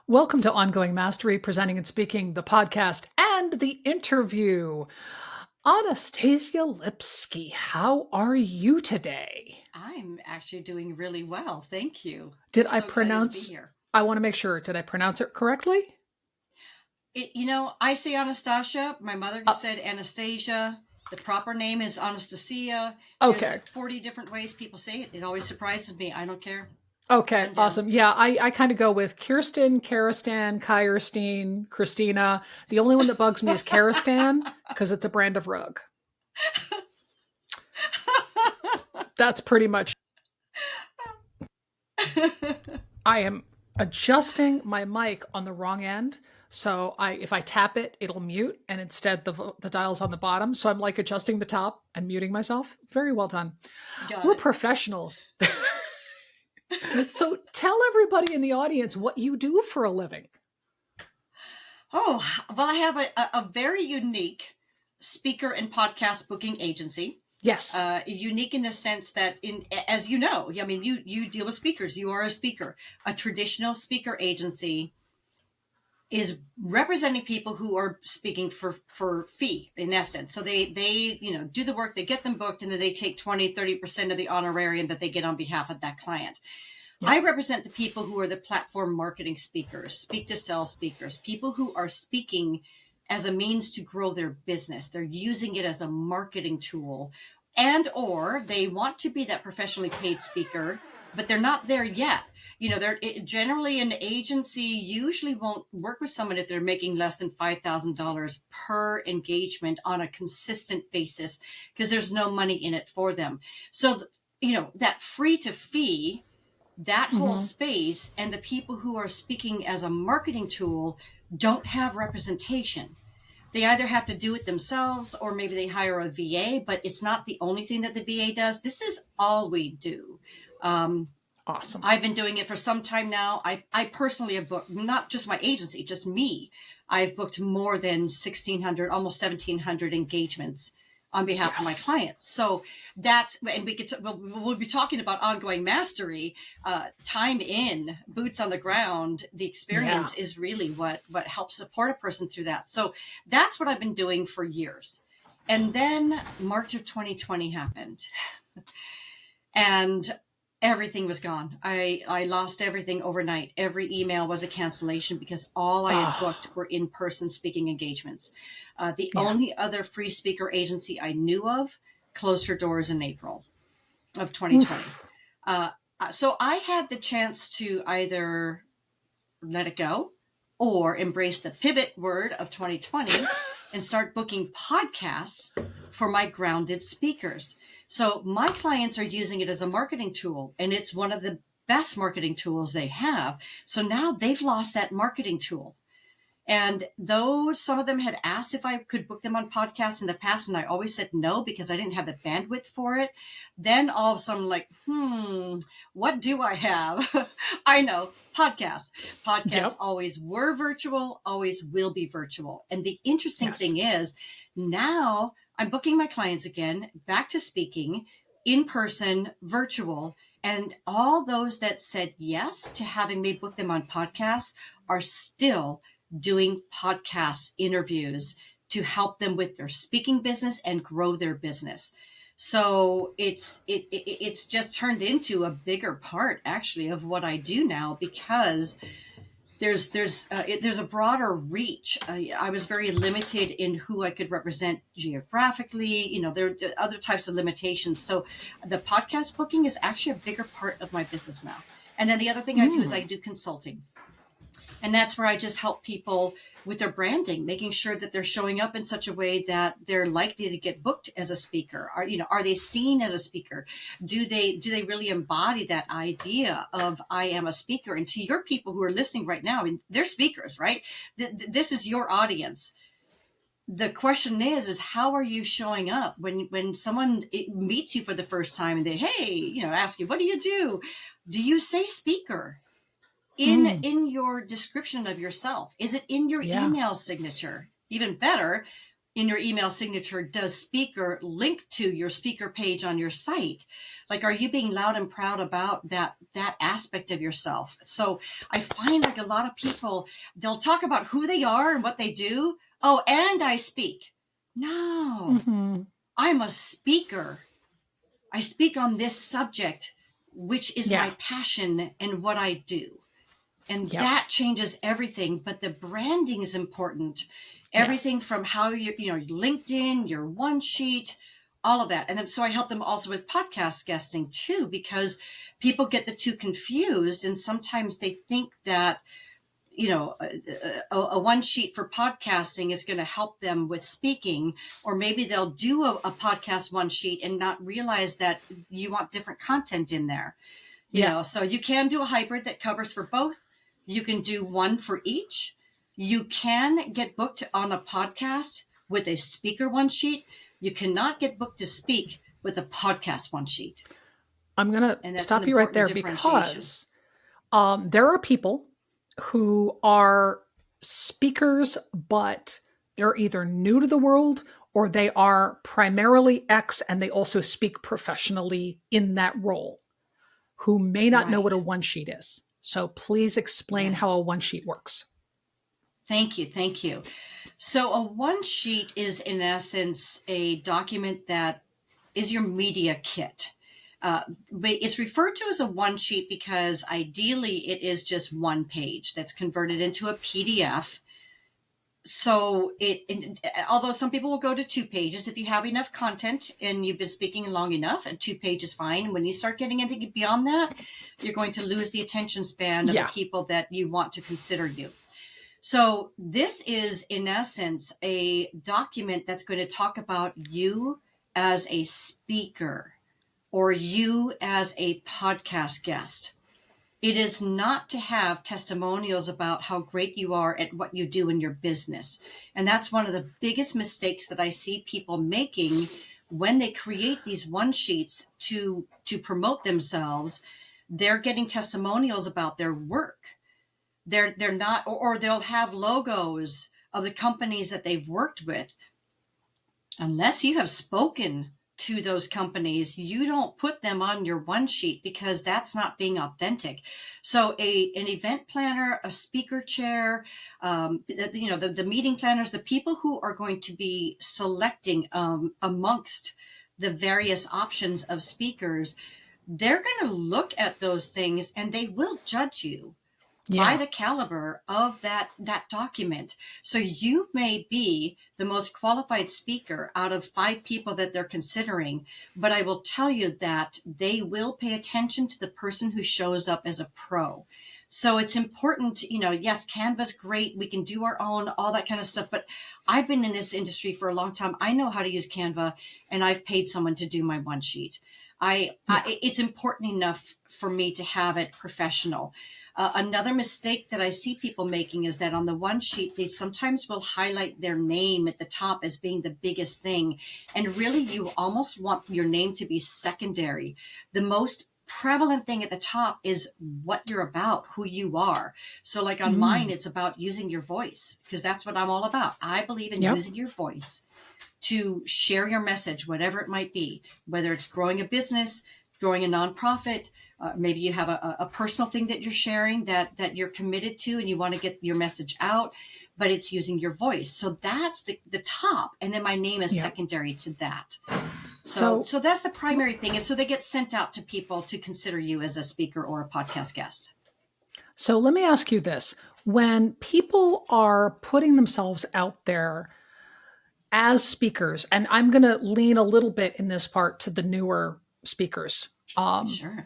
Welcome to Ongoing Mastery, presenting and speaking, the podcast and the interview. Anastasia Lipske, how are you today? I'm actually doing really well. Thank you. Did I So excited to be pronounce, here. I want to make sure, did I pronounce it correctly? I say Anastasia. My mother Uh, said Anastasia. The proper name is Anastasia. There's okay. 40 different ways people say it. It always surprises me. I don't care. Okay, I'm down. awesome. Yeah, I kind of go with Kirsten, Karistan, Kyrstine, Christina. The only one that bugs me is Karistan because it's a brand of rug. That's pretty much. I am adjusting my mic on the wrong end. So if I tap it, it'll mute, and instead the dial's on the bottom. So I'm like adjusting the top and muting myself. Very well done. Got We're it. professionals. So tell everybody in the audience what you do for a living. Oh, well, I have a very unique speaker and podcast booking agency. Yes. Unique in the sense that, as you know, I mean, you deal with speakers. You are a speaker. A traditional speaker agency is representing people who are speaking for fee, in essence. So they do the work, they get them booked, and then they take 20-30% of the honorarium that they get on behalf of that client. Yep. I represent the people who are the platform marketing speakers, speak to sell speakers, people who are speaking as a means to grow their business. They're using it as a marketing tool, and or they want to be that professionally paid speaker, but they're not there yet. They're generally an agency usually won't work with someone if they're making less than $5,000 per engagement on a consistent basis, because there's no money in it for them. So, that free to fee, that whole space, and the people who are speaking as a marketing tool don't have representation. They either have to do it themselves or maybe they hire a VA, but it's not the only thing that the VA does. This is all we do. Awesome. I've been doing it for some time now. I personally have booked, not just my agency, just me. I've booked more than 1,600, almost 1,700 engagements on behalf of my clients. So that's, and we'll be talking about ongoing mastery, time in, boots on the ground. The experience is really what helps support a person through that. So that's what I've been doing for years. And then March of 2020 happened. And everything was gone. I lost everything overnight. Every email was a cancellation because all I had booked were in-person speaking engagements. The only other free speaker agency I knew of closed her doors in April of 2020. So I had the chance to either let it go or embrace the pivot word of 2020 and start booking podcasts for my grounded speakers. So my clients are using it as a marketing tool, and it's one of the best marketing tools they have. So now they've lost that marketing tool. And though some of them had asked if I could book them on podcasts in the past, and I always said no because I didn't have the bandwidth for it, then all of a sudden, like, what do I have? I know, podcasts. Podcasts always were virtual, always will be virtual. And the interesting thing is now I'm booking my clients again, back to speaking, in person, virtual. And all those that said yes to having me book them on podcasts are still doing podcast interviews to help them with their speaking business and grow their business. So it's just turned into a bigger part actually of what I do now, because there's a broader reach. I was very limited in who I could represent geographically. There are other types of limitations. So the podcast booking is actually a bigger part of my business now. And then the other thing I do is I do consulting. And that's where I just help people with their branding, making sure that they're showing up in such a way that they're likely to get booked as a speaker. Are they seen as a speaker? Do they really embody that idea of I am a speaker? And to your people who are listening right now, I mean, they're speakers, right? This is your audience. The question is how are you showing up when someone meets you for the first time and they, ask you, what do you do? Do you say speaker? In your description of yourself? Is it in your email signature? Even better, in your email signature, does speaker link to your speaker page on your site? Like, are you being loud and proud about that aspect of yourself? So I find like a lot of people, they'll talk about who they are and what they do. Oh, and I speak. No, I'm a speaker. I speak on this subject, which is my passion and what I do. And that changes everything. But the branding is important. Everything from how LinkedIn, your one sheet, all of that. And then so I help them also with podcast guesting too, because people get the two confused. And sometimes they think that, a one sheet for podcasting is going to help them with speaking, or maybe they'll do a podcast one sheet and not realize that you want different content in there. So you can do a hybrid that covers for both. You can do one for each. You can get booked on a podcast with a speaker one sheet. You cannot get booked to speak with a podcast one sheet. I'm going to stop you right there because there are people who are speakers, but they're either new to the world or they are primarily X and they also speak professionally in that role, who may not know what a one sheet is. So please explain how a one sheet works. Thank you. Thank you. So a one sheet is in essence a document that is your media kit. But it's referred to as a one sheet because ideally it is just one page that's converted into a PDF. So although some people will go to 2 pages, if you have enough content and you've been speaking long enough, and 2 pages is fine. When you start getting anything beyond that, you're going to lose the attention span of the people that you want to consider you. So this is in essence a document that's going to talk about you as a speaker or you as a podcast guest. It is not to have testimonials about how great you are at what you do in your business. And that's one of the biggest mistakes that I see people making when they create these one sheets to promote themselves. They're getting testimonials about their work. They're not, or they'll have logos of the companies that they've worked with. Unless you have spoken to those companies, you don't put them on your one sheet because that's not being authentic. So an event planner, a speaker chair, the meeting planners, the people who are going to be selecting amongst the various options of speakers, they're going to look at those things and they will judge you by the caliber of that document. So you may be the most qualified speaker out of 5 people that they're considering, but I will tell you that they will pay attention to the person who shows up as a pro. So it's important, yes, Canva's great. We can do our own, all that kind of stuff. But I've been in this industry for a long time. I know how to use Canva, and I've paid someone to do my one sheet. It's important enough for me to have it professional. Another mistake that I see people making is that on the one sheet, they sometimes will highlight their name at the top as being the biggest thing. And really, you almost want your name to be secondary. The most prevalent thing at the top is what you're about, who you are. So like on mine, it's about using your voice, because that's what I'm all about. I believe in using your voice to share your message, whatever it might be, whether it's growing a business, growing a nonprofit, maybe you have a personal thing that you're sharing that you're committed to and you want to get your message out, but it's using your voice. So that's the top. And then my name is secondary to that. So that's the primary thing. And so they get sent out to people to consider you as a speaker or a podcast guest. So let me ask you this. When people are putting themselves out there as speakers, and I'm going to lean a little bit in this part to the newer speakers. Sure.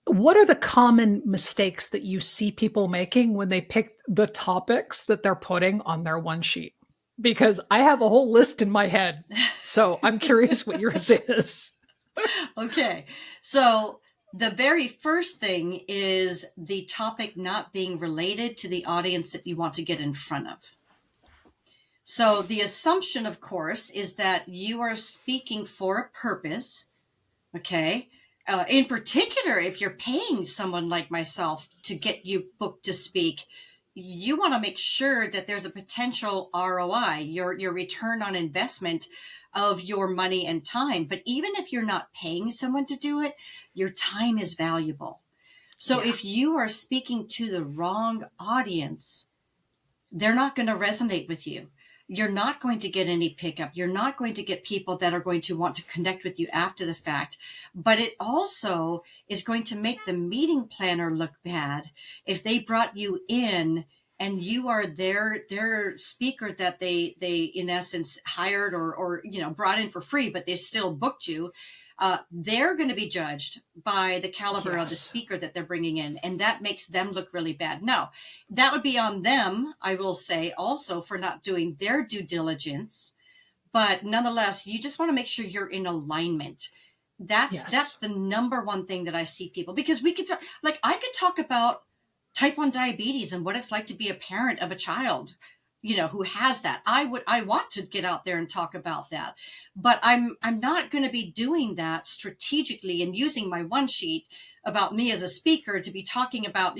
What are the common mistakes that you see people making when they pick the topics that they're putting on their one sheet? Because I have a whole list in my head. So I'm curious what yours is. Okay. So the very first thing is the topic not being related to the audience that you want to get in front of. So the assumption, of course, is that you are speaking for a purpose. Okay. In particular, if you're paying someone like myself to get you booked to speak, you want to make sure that there's a potential ROI, your return on investment of your money and time. But even if you're not paying someone to do it, your time is valuable. So if you are speaking to the wrong audience, they're not going to resonate with you. You're not going to get any pickup. You're not going to get people that are going to want to connect with you after the fact. But it also is going to make the meeting planner look bad if they brought you in and you are their speaker that they in essence hired or brought in for free, but they still booked you. They're going to be judged by the caliber of the speaker that they're bringing in, and that makes them look really bad. Now, that would be on them, I will say, also for not doing their due diligence. But nonetheless, you just want to make sure you're in alignment. That's the number one thing that I see people, because we could I could talk about type 1 diabetes and what it's like to be a parent of a child who has that. I want to get out there and talk about that, but I'm not going to be doing that strategically and using my one sheet about me as a speaker to be talking about,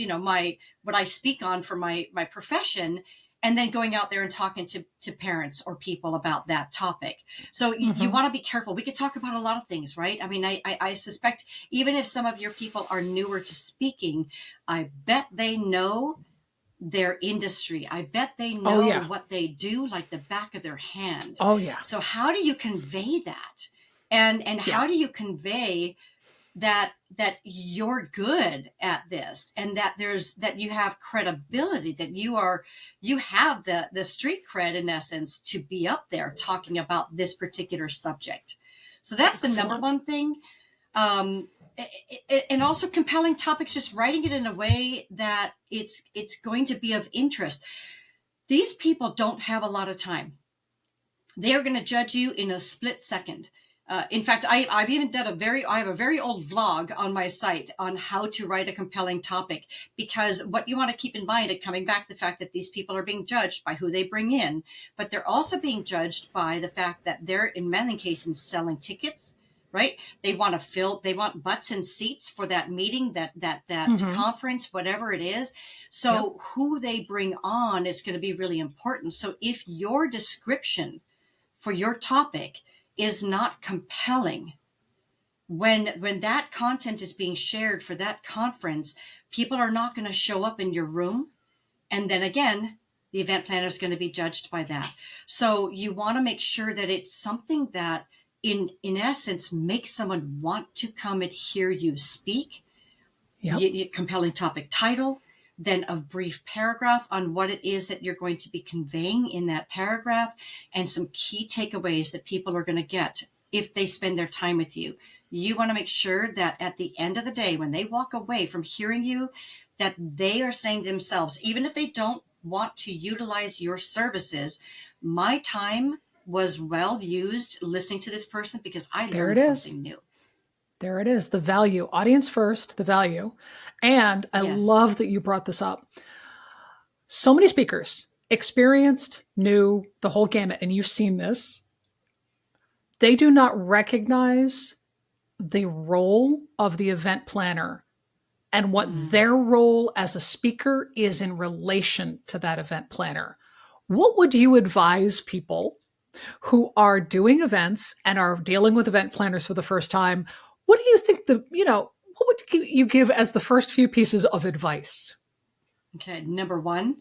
what I speak on for my profession, and then going out there and talking to parents or people about that topic. So you want to be careful. We could talk about a lot of things, right? I mean, I suspect even if some of your people are newer to speaking, I bet they know their industry. I bet they know what they do like the back of their hand. Oh yeah. So how do you convey that? And how do you convey that you're good at this, and that you have credibility, that you have the street cred in essence to be up there talking about this particular subject. So that's the number one thing. And also compelling topics, just writing it in a way that it's going to be of interest. These people don't have a lot of time. They are going to judge you in a split second. In fact, I've even done I have a very old vlog on my site on how to write a compelling topic, because what you want to keep in mind, and coming back to the fact that these people are being judged by who they bring in, but they're also being judged by the fact that they're in many cases selling tickets. Right? They want butts and seats for that meeting, that conference, whatever it is. So who they bring on is going to be really important. So if your description for your topic is not compelling, when that content is being shared for that conference, people are not going to show up in your room. And then again, the event planner is going to be judged by that. So you want to make sure that it's something that in essence makes someone want to come and hear you speak. Compelling topic title, then a brief paragraph on what it is that you're going to be conveying in that paragraph, and some key takeaways that people are going to get if they spend their time with you. You want to make sure that at the end of the day, when they walk away from hearing you, that they are saying to themselves, even if they don't want to utilize your services, my time was well used listening to this person because I learned something new. There it is. The value. Audience first, the value. And I love that you brought this up. So many speakers, experienced, new, the whole gamut, and you've seen this. They do not recognize the role of the event planner and what their role as a speaker is in relation to that event planner. What would you advise people who are doing events and are dealing with event planners for the first time? What do you think what would you give as the first few pieces of advice? Okay. Number one,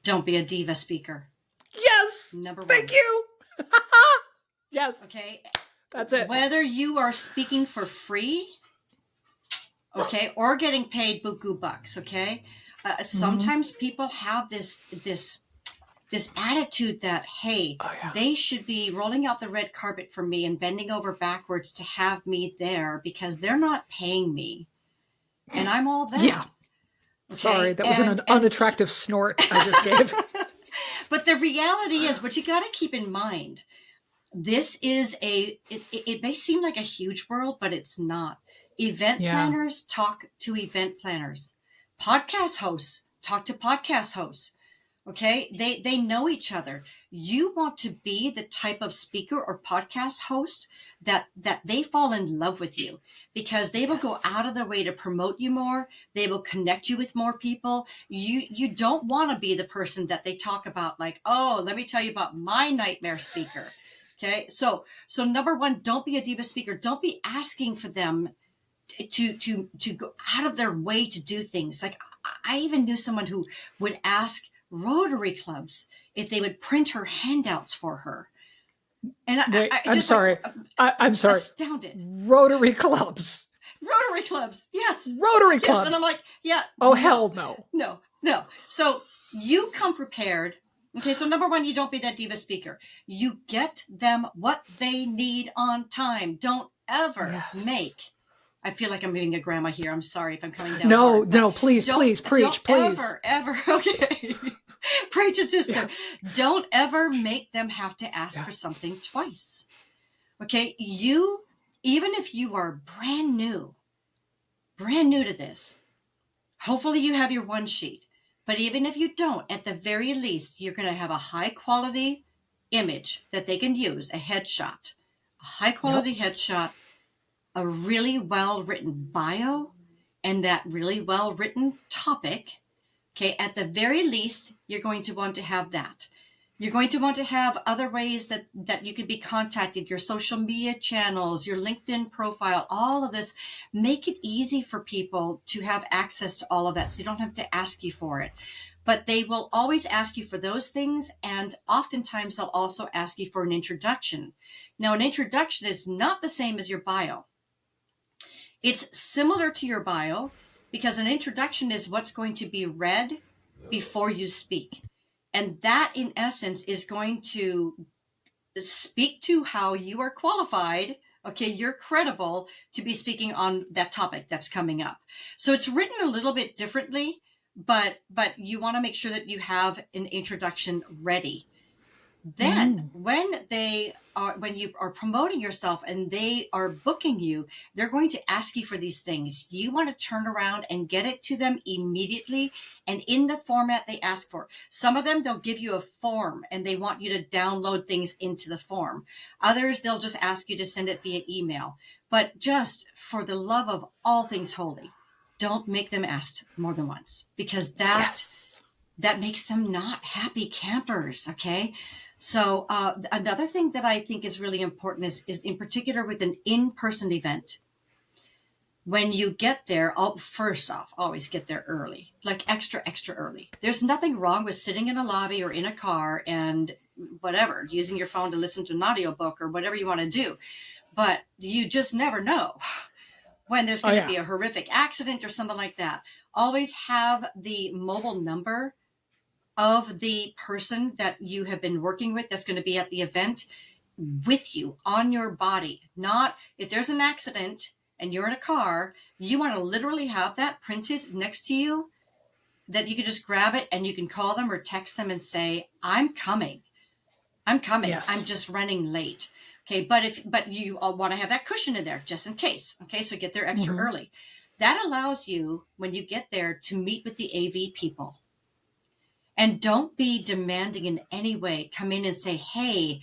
don't be a diva speaker. Yes. Number one. Thank you. Yes. Okay. That's it. Whether you are speaking for free, okay, or getting paid buku bucks, okay? Sometimes people have this attitude that, hey, they should be rolling out the red carpet for me and bending over backwards to have me there because they're not paying me. And I'm all that. Yeah. Okay? Sorry, that was an unattractive snort I just gave. But the reality is, what you got to keep in mind, this is it may seem like a huge world, but it's not. Event planners talk to event planners. Podcast hosts talk to podcast hosts. Okay, they know each other. You want to be the type of speaker or podcast host that they fall in love with you, because they will go out of their way to promote you more. They will connect you with more people. You don't want to be the person that they talk about like, oh, let me tell you about my nightmare speaker. Okay, so number one, don't be a diva speaker. Don't be asking for them to go out of their way to do things. Like, I even knew someone who would ask Rotary clubs if they would print her handouts for her. And Wait, I I'm just sorry. I'm sorry. Astounded. Rotary clubs. Rotary clubs. Yes. Rotary clubs. Yes. And I'm like, yeah. Oh, hell no. No. So you come prepared. Okay. So number one, you don't be that diva speaker. You get them what they need on time. Don't ever make. I feel like I'm being a grandma here. I'm sorry if I'm coming down. No, please, preach, please. Ever. Okay. Preach it, sister. Yes. Don't ever make them have to ask for something twice. Okay. You, even if you are brand new to this, hopefully you have your one sheet, but even if you don't, at the very least, you're going to have a high quality image that they can use, a headshot, headshot, a really well-written bio, and that really well-written topic. Okay, at the very least, you're going to want to have that. You're going to want to have other ways that you can be contacted, your social media channels, your LinkedIn profile, all of this. Make it easy for people to have access to all of that, so you don't have to ask you for it. But they will always ask you for those things, and oftentimes they'll also ask you for an introduction. Now, an introduction is not the same as your bio. It's similar to your bio, because an introduction is what's going to be read before you speak. And that, in essence, is going to speak to how you are qualified. Okay, you're credible to be speaking on that topic that's coming up. So it's written a little bit differently, but you want to make sure that you have an introduction ready. Then when you are promoting yourself and they are booking you, they're going to ask you for these things. You want to turn around and get it to them immediately and in the format they ask for. Some of them, they'll give you a form and they want you to download things into the form. Others, they'll just ask you to send it via email. But just for the love of all things holy, don't make them ask more than once, because that makes them not happy campers. Okay. So another thing that I think is really important is in particular with an in-person event. When you get there, first off, always get there early, like extra early. There's nothing wrong with sitting in a lobby or in a car and whatever, using your phone to listen to an audiobook or whatever you want to do. But you just never know when there's going to be a horrific accident or something like that. Always have the mobile number of the person that you have been working with that's going to be at the event with you on your body. Not if there's an accident and you're in a car, you want to literally have that printed next to you, that you can just grab it and you can call them or text them and say, I'm coming. Yes. I'm just running late. Okay. But you want to have that cushion in there just in case. Okay. So get there extra early. That allows you, when you get there, to meet with the AV people. And don't be demanding in any way. Come in and say, hey,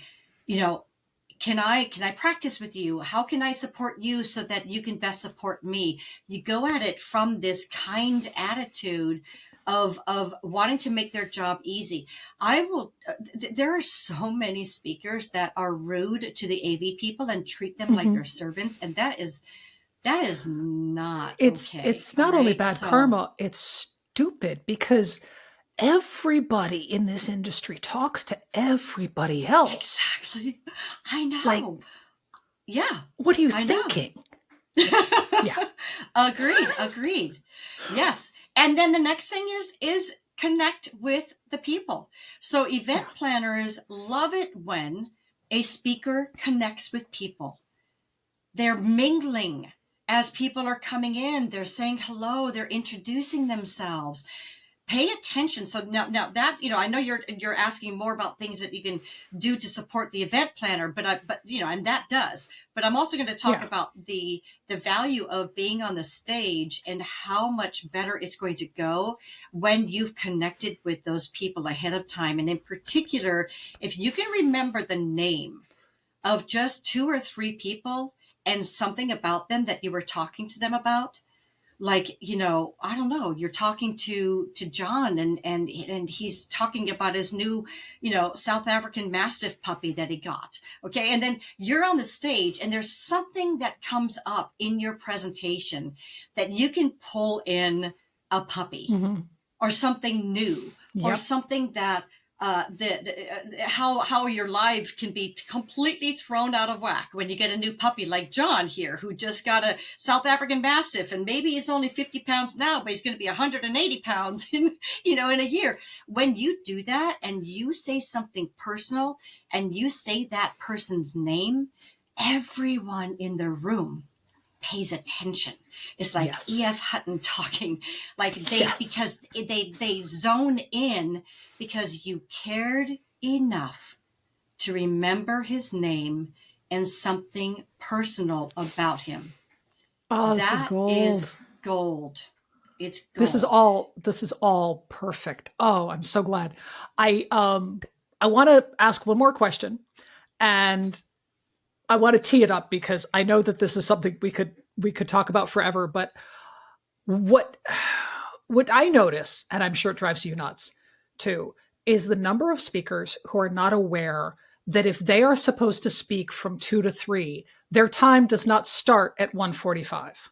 can I practice with you? How can I support you so that you can best support me? You go at it from this kind attitude of wanting to make their job easy. There are so many speakers that are rude to the AV people and treat them like they're servants. And that is not okay. It's not only bad karma, it's stupid, because everybody in this industry talks to everybody else. Exactly. I know. Like, yeah. What are you thinking? Yeah. Agreed. Yes. And then the next thing is connect with the people. So event planners love it when a speaker connects with people. They're mingling as people are coming in. They're saying hello. They're introducing themselves. pay attention. So now that, I know you're asking more about things that you can do to support the event planner, but and that does, but I'm also going to talk about the value of being on the stage and how much better it's going to go when you've connected with those people ahead of time. And in particular, if you can remember the name of just 2 or 3 people and something about them that you were talking to them about. Like, I don't know, you're talking to John and he's talking about his new, South African Mastiff puppy that he got. Okay. And then you're on the stage and there's something that comes up in your presentation that you can pull in a puppy or something new or something that how your life can be completely thrown out of whack when you get a new puppy like John here, who just got a South African Mastiff, and maybe he's only 50 pounds now, but he's going to be 180 pounds in a year. When you do that and you say something personal and you say that person's name, everyone in the room pays attention. It's like E.F. Hutton talking, like because they zone in because you cared enough to remember his name and something personal about him. Oh, this is gold. It's gold. This is all perfect. Oh, I'm so glad. I want to ask one more question, and I want to tee it up because I know that this is something we could talk about forever. But what I notice, and I'm sure it drives you nuts too, is the number of speakers who are not aware that if they are supposed to speak from 2 to 3, their time does not start at 1:45.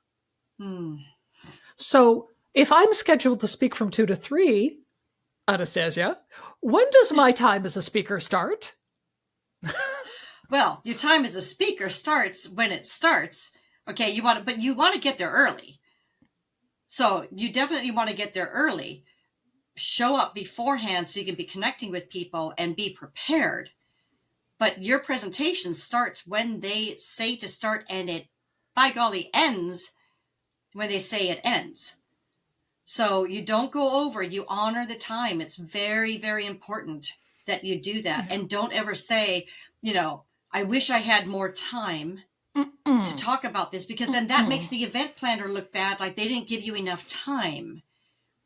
So if I'm scheduled to speak from 2 to 3, Anastasia, when does my time as a speaker start? Well, your time as a speaker starts when it starts. Okay, you want to get there early. So you definitely want to get there early. Show up beforehand so you can be connecting with people and be prepared. But your presentation starts when they say to start, and it, by golly, ends when they say it ends. So you don't go over, you honor the time. It's very, very important that you do that. And don't ever say, I wish I had more time to talk about this, because then that makes the event planner look bad, like they didn't give you enough time.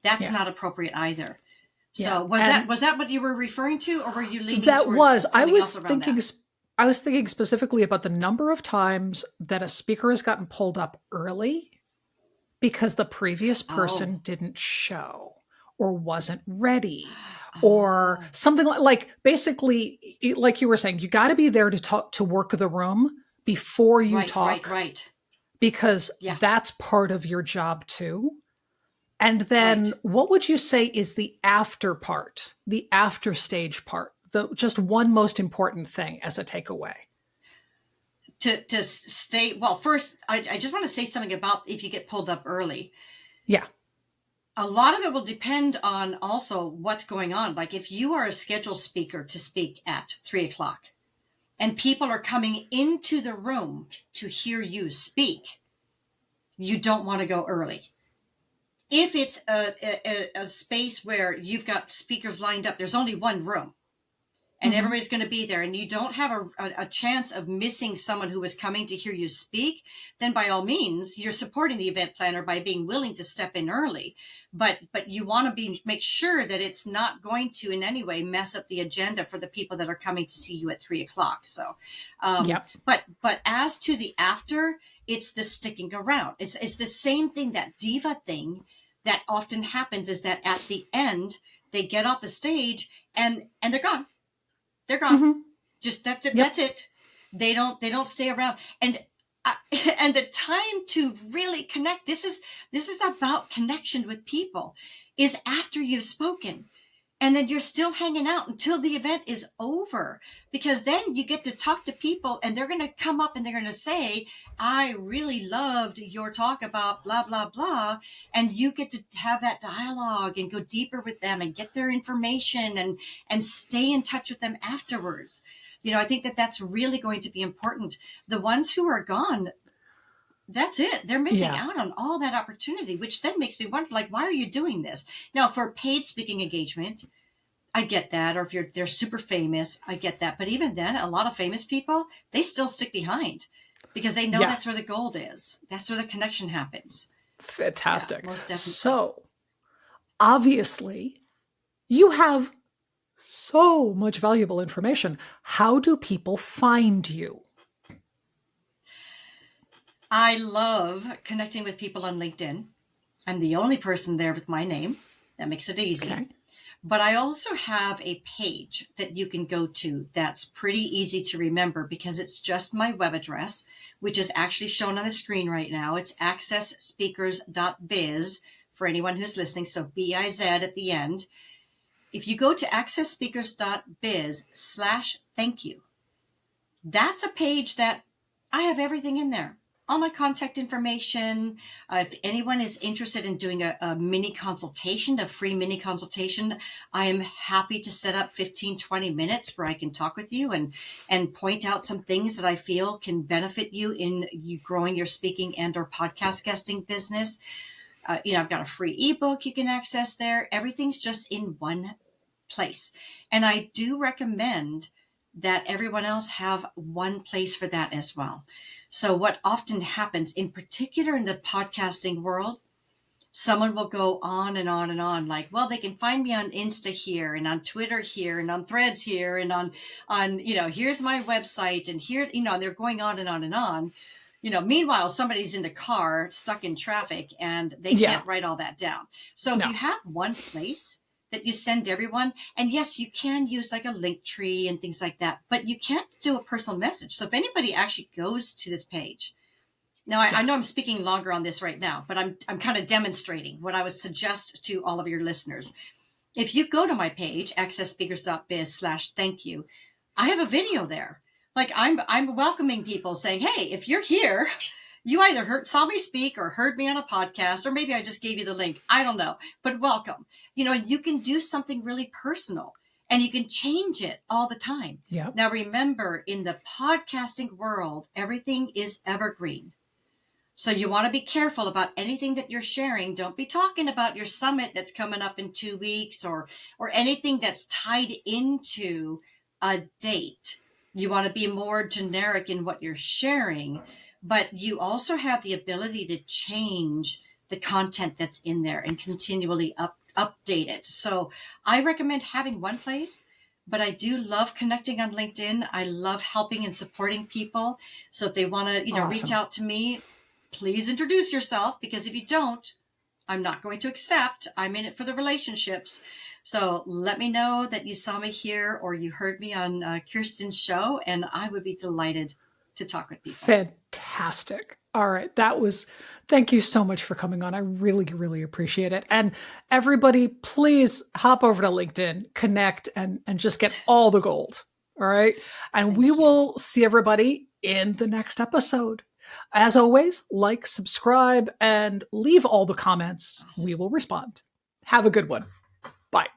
That's not appropriate either. So was that what you were referring to, or were you leaning towards something else around that? I was thinking specifically about the number of times that a speaker has gotten pulled up early because the previous person didn't show or wasn't ready or something like basically, like you were saying, you got to be there to work the room before you talk. Right. Because that's part of your job too. And then what would you say is the after part, the after stage part, the just one most important thing as a takeaway? To stay, well, first, I just want to say something about if you get pulled up early. Yeah. A lot of it will depend on also what's going on. Like if you are a scheduled speaker to speak at 3:00 and people are coming into the room to hear you speak, you don't want to go early. If it's a space where you've got speakers lined up, there's only one room and everybody's going to be there, and you don't have a chance of missing someone who is coming to hear you speak, then by all means, you're supporting the event planner by being willing to step in early. But you want to make sure that it's not going to in any way mess up the agenda for the people that are coming to see you at 3:00. So, but as to the after, it's the sticking around. It's the same thing, that diva thing that often happens is that at the end, they get off the stage and they're gone. They're gone. Just that's it. That's it. They don't stay around. And the time to really connect, this is about connection with people, is after you've spoken. And then you're still hanging out until the event is over, because then you get to talk to people and they're going to come up and they're going to say, I really loved your talk about blah, blah, blah. And you get to have that dialogue and go deeper with them and get their information and stay in touch with them afterwards. I think that that's really going to be important. The ones who are gone, that's it. They're missing Yeah. out on all that opportunity, which then makes me wonder, like, why are you doing this? Now, for a paid speaking engagement, I get that. Or if they're super famous, I get that. But even then, a lot of famous people, they still stick behind because they know Yeah. that's where the gold is. That's where the connection happens. Fantastic. Yeah, most definitely. So obviously you have so much valuable information. How do people find you? I love connecting with people on LinkedIn. I'm the only person there with my name. That makes it easy. Okay. But I also have a page that you can go to that's pretty easy to remember because it's just my web address, which is actually shown on the screen right now. It's accessspeakers.biz for anyone who's listening. So BIZ at the end. If you go to accessspeakers.biz/thank you, that's a page that I have everything in there. All my contact information. If anyone is interested in doing a mini consultation, a free mini consultation, I am happy to set up 15-20 minutes where I can talk with you and point out some things that I feel can benefit you in you growing your speaking and or podcast guesting business. I've got a free ebook you can access there. Everything's just in one place. And I do recommend that everyone else have one place for that as well. So what often happens, in particular in the podcasting world, someone will go on and on and on, like, well, they can find me on Insta here and on Twitter here and on Threads here and on here's my website and here, they're going on and on and on. Meanwhile, somebody's in the car stuck in traffic and they can't write all that down. So if you have one place that you send everyone, and yes, you can use like a link tree and things like that, but you can't do a personal message. So if anybody actually goes to this page, now I know I'm speaking longer on this right now, but I'm kind of demonstrating what I would suggest to all of your listeners. If you go to my page, accessspeakers.biz/thank you, I have a video there. Like I'm welcoming people saying, hey, if you're here, you either saw me speak or heard me on a podcast, or maybe I just gave you the link. I don't know, but welcome. You can do something really personal and you can change it all the time. Yep. Now, remember, in the podcasting world, everything is evergreen. So you want to be careful about anything that you're sharing. Don't be talking about your summit that's coming up in 2 weeks or anything that's tied into a date. You want to be more generic in what you're sharing, but you also have the ability to change the content that's in there and continually update it. So I recommend having one place, but I do love connecting on LinkedIn. I love helping and supporting people. So if they want to, Awesome. reach out to me, please introduce yourself, because if you don't, I'm not going to accept. I'm in it for the relationships. So let me know that you saw me here or you heard me on Kirsten's show, and I would be delighted to talk with people. Fantastic. All right. Thank you so much for coming on. I really, really appreciate it. And everybody, please hop over to LinkedIn, connect, and just get all the gold. All right. And we will see everybody in the next episode. As always, like, subscribe, and leave all the comments. Awesome. We will respond. Have a good one. Bye.